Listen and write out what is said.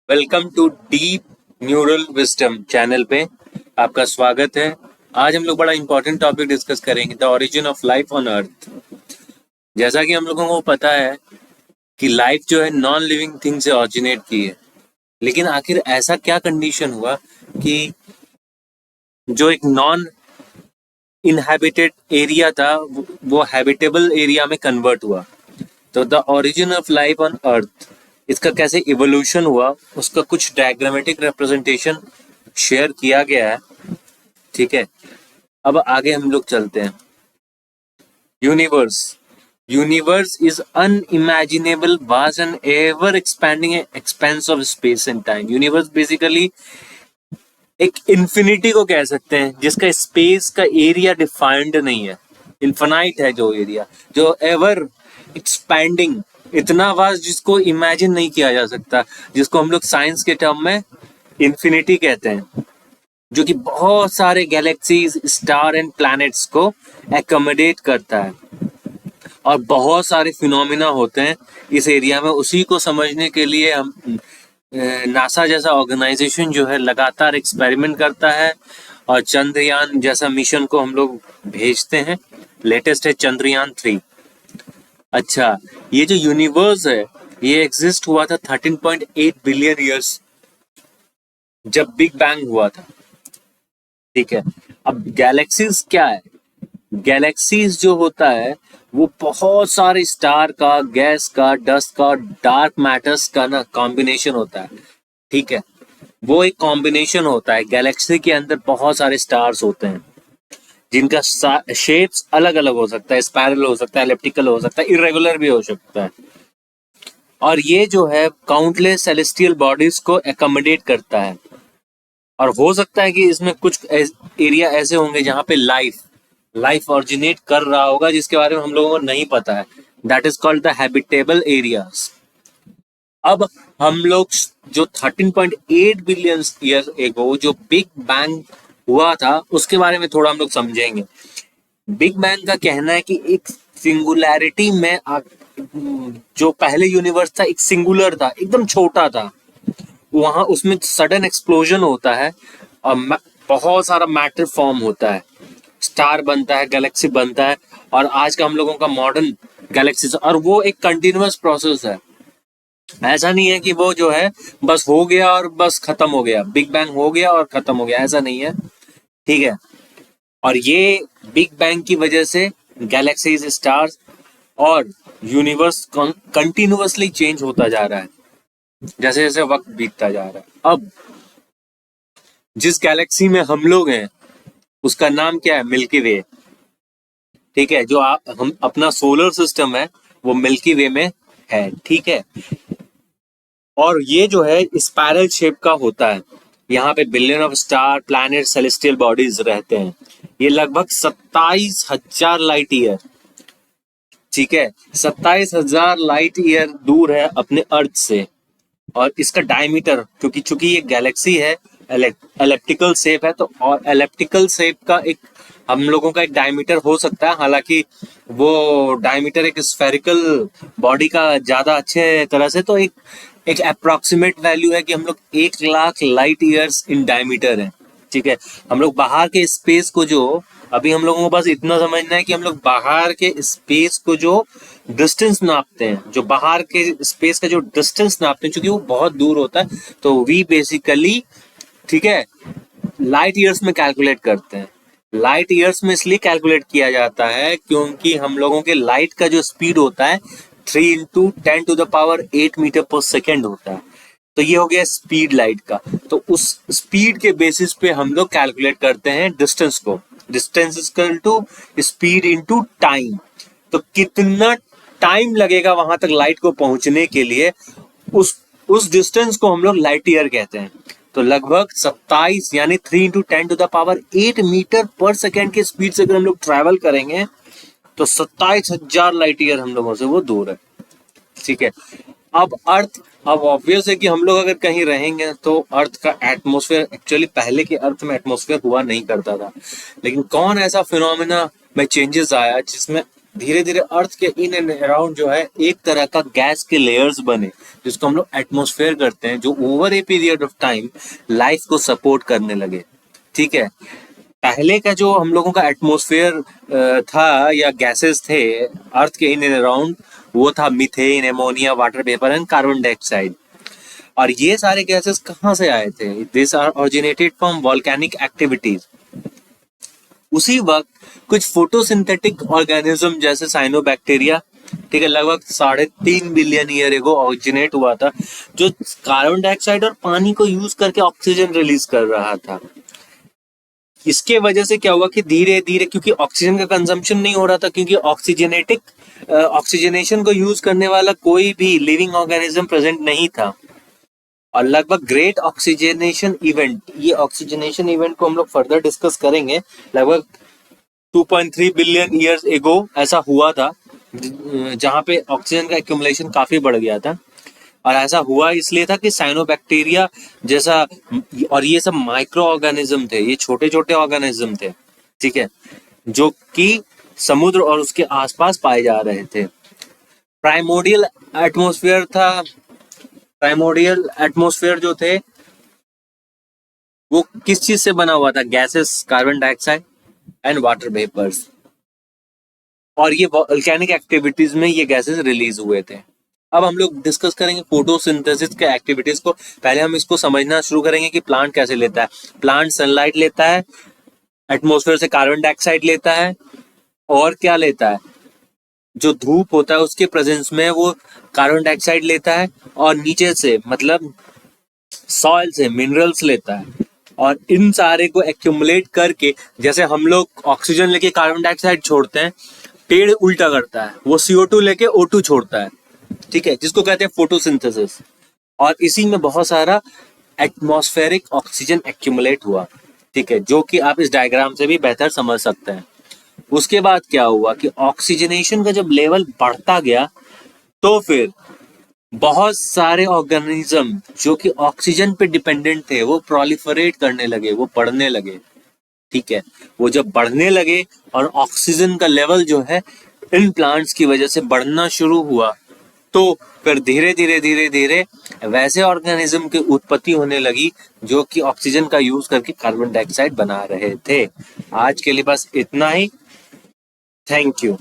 Welcome to deep neural wisdom channel पे आपका स्वागत है। आज हम लोग बड़ा इंपॉर्टेंट टॉपिक डिस्कस करेंगे, the origin of life on earth. जैसा कि हम लोगों को पता है कि लाइफ जो है नॉन लिविंग थिंग से ऑरिजिनेट की है, लेकिन आखिर ऐसा क्या कंडीशन हुआ कि जो एक नॉन इनहैबिटेड एरिया था वो हैबिटेबल एरिया में कन्वर्ट हुआ। तो the origin of life on अर्थ, इसका कैसे इवोल्यूशन हुआ, उसका कुछ डायग्रामेटिक रिप्रेजेंटेशन शेयर किया गया है। ठीक है, अब आगे हम लोग चलते हैं। Universe universe is unimaginable vast and ever expanding expense of space and time. Universe basically एक इन्फिनिटी को कह सकते हैं, जिसका स्पेस का एरिया डिफाइंड नहीं है, इन्फिनाइट है जो एरिया, जो एवर एक्सपैंडिंग, इतना वास्ट जिसको इमेजिन नहीं किया जा सकता, जिसको हम लोग साइंस के टर्म में इन्फिनिटी कहते हैं, जो कि बहुत सारे गैलेक्सीज, स्टार एंड प्लैनेट्स को एकोमोडेट करता है और बहुत सारे फिनोमिना होते हैं इस एरिया में। उसी को समझने के लिए हम नासा जैसा ऑर्गेनाइजेशन जो है लगातार एक्सपेरिमेंट करता है और चंद्रयान जैसा मिशन को हम लोग भेजते हैं। लेटेस्ट है चंद्रयान 3। अच्छा, ये जो यूनिवर्स है ये एग्जिस्ट हुआ था 13.8 बिलियन ईयर्स, जब बिग बैंग हुआ था। ठीक है, अब गैलेक्सीज क्या है? गैलेक्सीज जो होता है वो बहुत सारे स्टार का, गैस का, डस्ट का, डार्क मैटर्स का ना कॉम्बिनेशन होता है। ठीक है, वो एक कॉम्बिनेशन होता है। गैलेक्सी के अंदर बहुत सारे स्टार्स होते हैं जिनका शेप्स अलग अलग हो सकता है, स्पाइरल हो सकता है, एलिप्टिकल हो सकता है, इरेगुलर भी हो सकता है। और ये जो है काउंटलेस सेलेस्टियल बॉडीज को एकोमोडेट करता है। और हो सकता है कि इसमें कुछ एरिया ऐसे होंगे जहां पे लाइफ ऑरिजिनेट कर रहा होगा, जिसके बारे में हम लोगों को नहीं पता है। That is called the habitable areas. अब हम लोग जो 13.8 बिलियन ईयर एगो जो बिग बैंग हुआ था उसके बारे में थोड़ा हम लोग समझेंगे। बिग बैंग का कहना है कि एक सिंगुलैरिटी में जो पहले यूनिवर्स था एक सिंगुलर था, एकदम छोटा था, वहां उसमें सडन एक्सप्लोजन होता है और बहुत सारा मैटर फॉर्म होता है, स्टार बनता है, गैलेक्सी बनता है, और आज का हम लोगों का मॉडर्न गैलेक्सी। और वो एक कंटिन्यूअस प्रोसेस है। ऐसा नहीं है कि वो जो है बस हो गया और बस खत्म हो गया, बिग बैंग हो गया और खत्म हो गया, ऐसा नहीं है। ठीक है, और ये बिग बैंग की वजह से गैलेक्सीज, स्टार्स और यूनिवर्स कंटिन्यूअसली चेंज होता जा रहा है जैसे जैसे वक्त बीतता जा रहा है। अब जिस गैलेक्सी में हम लोग हैं उसका नाम क्या है? मिल्की वे। ठीक है, जो हम अपना सोलर सिस्टम है वो मिल्की वे में है। ठीक है, और ये जो है स्पाइरल शेप का होता है। यहाँ पे billion of star, planet, celestial bodies रहते हैं। ये लगभग 27,000 लाइट ईयर, ठीक है, 27,000 लाइट ईयर दूर है अपने अर्थ से। और इसका डायमीटर, क्योंकि चूंकि ये गैलेक्सी है, एलिप्टिकल शेप है, तो और एलिप्टिकल शेप का एक हम लोगों का एक डायमीटर हो सकता है। हालांकि वो डायमीटर एक स्फेरिकल बॉडी का ज्यादा अच्छे तरह से, तो एक एक अप्रोक्सीमेट वैल्यू है कि हम लोग 1 lakh light years in diameter है। ठीक है, हम लोग बाहर के स्पेस को जो, अभी हम लोगों को बस इतना समझना है कि हम लोग बाहर के स्पेस को जो डिस्टेंस नापते हैं, जो बाहर के स्पेस का जो डिस्टेंस नापते हैं, क्योंकि वो बहुत दूर होता है, तो वी बेसिकली, ठीक है, लाइट ईयर्स में कैलकुलेट करते हैं। लाइट ईयर्स में इसलिए कैलकुलेट किया जाता है क्योंकि हम लोगों के लाइट का जो स्पीड होता है 3 × 10⁸ मीटर पर सेकेंड होता है। तो ये हो गया स्पीड लाइट का। तो उस स्पीड के बेसिस पे हम लोग कैलकुलेट करते हैं डिस्टेंस को। Distance is equal to speed into time. तो कितना टाइम लगेगा वहां तक लाइट को पहुंचने के लिए, उस डिस्टेंस को हम लोग लाइट ईयर कहते हैं। तो लगभग 27 यानी 3 × 10⁸ मीटर पर सेकेंड की स्पीड से अगर हम लोग ट्रेवल करेंगे तो 27,000 लाइट ईयर हम लोगों से वो दूर है। ठीक है, अब अर्थ, अब ऑब्वियस है कि हम लोग अगर कहीं रहेंगे तो अर्थ का एटमॉस्फेयर, एक्चुअली पहले के अर्थ में एटमॉस्फेयर हुआ नहीं करता था, लेकिन कौन ऐसा फिनोमिना में चेंजेस आया जिसमें धीरे धीरे अर्थ के इन एंड अराउंड जो है एक तरह का गैस के लेयर्स बने, जिसको हम लोग एटमॉस्फेयर करते हैं, जो over a period of time life को सपोर्ट करने लगे। ठीक है। पहले का जो हम लोगों का एटमॉस्फेयर था या गैसेस थे अर्थ के इन एंड अराउंड, वो था methane, ammonia, water vapour and carbon dioxide. और ये सारे गैसेस कहाँ से आए थे? This are originated from volcanic activities. उसी वक्त कुछ फोटोसिंथेटिक ऑर्गेनिज्म जैसे साइनोबैक्टीरिया, ठीक है, लगभग 3.5 बिलियन ईयर एगो ऑरिजिनेट हुआ था, जो कार्बन डाइऑक्साइड और पानी को यूज करके ऑक्सीजन रिलीज कर रहा था। इसके वजह से क्या हुआ कि धीरे धीरे, क्योंकि ऑक्सीजन का कंजम्पशन नहीं हो रहा था, क्योंकि ऑक्सीजनेशन को यूज करने वाला कोई भी लिविंग ऑर्गेनिज्म प्रेजेंट नहीं था। और लगभग ग्रेट ऑक्सीजनेशन इवेंट, ये ऑक्सीजनेशन इवेंट को हम लोग फर्दर डिस्कस करेंगे, लगभग 2.3 बिलियन ईयर्स एगो ऐसा हुआ था, जहां पे ऑक्सीजन का एक्यूमुलेशन काफी बढ़ गया था। और ऐसा हुआ इसलिए था कि साइनोबैक्टीरिया जैसा, और ये सब माइक्रो ऑर्गेनिज्म थे, ये छोटे छोटे ऑर्गेनिज्म थे, ठीक है, जो कि समुद्र और उसके आसपास पाए जा रहे थे। प्राइमोडियल एटमॉस्फेयर था। प्राइमोडियल एटमॉस्फेयर जो थे वो किस चीज से बना हुआ था? Gases, carbon dioxide and water vapours. और ये वोल्केनिक एक्टिविटीज में ये गैसेस रिलीज हुए थे। अब हम लोग डिस्कस करेंगे फोटोसिंथेसिस के एक्टिविटीज को। पहले हम इसको समझना शुरू करेंगे कि प्लांट कैसे लेता है। प्लांट सनलाइट लेता है, एटमॉस्फेयर से कार्बन डाइऑक्साइड लेता है, और क्या लेता है? जो धूप होता है उसके प्रेजेंस में वो कार्बन डाइऑक्साइड लेता है, और नीचे से मतलब सॉइल से मिनरल्स लेता है। और इन सारे को एक्यूमुलेट करके, जैसे हम लोग ऑक्सीजन लेके कार्बन डाइऑक्साइड छोड़ते हैं, पेड़ उल्टा करता है, वो CO2 लेके O2 छोड़ता है, ठीक है, जिसको कहते हैं फोटोसिंथेसिस। और इसी में बहुत सारा एटमॉस्फेरिक ऑक्सीजन एक्यूमुलेट हुआ, ठीक है, जो कि आप इस डायग्राम से भी बेहतर समझ सकते हैं। उसके बाद क्या हुआ कि ऑक्सीजनेशन का जब लेवल बढ़ता गया, तो फिर बहुत सारे ऑर्गेनिज्म जो कि ऑक्सीजन पे डिपेंडेंट थे, वो प्रोलिफरेट करने लगे, वो बढ़ने लगे, ठीक है। वो जब बढ़ने लगे और ऑक्सीजन का लेवल जो है इन प्लांट्स की वजह से बढ़ना शुरू हुआ, तो फिर धीरे धीरे धीरे धीरे वैसे ऑर्गेनिज्म की उत्पत्ति होने लगी जो कि ऑक्सीजन का यूज करके कार्बन डाइऑक्साइड बना रहे थे। आज के लिए बस इतना ही। Thank you.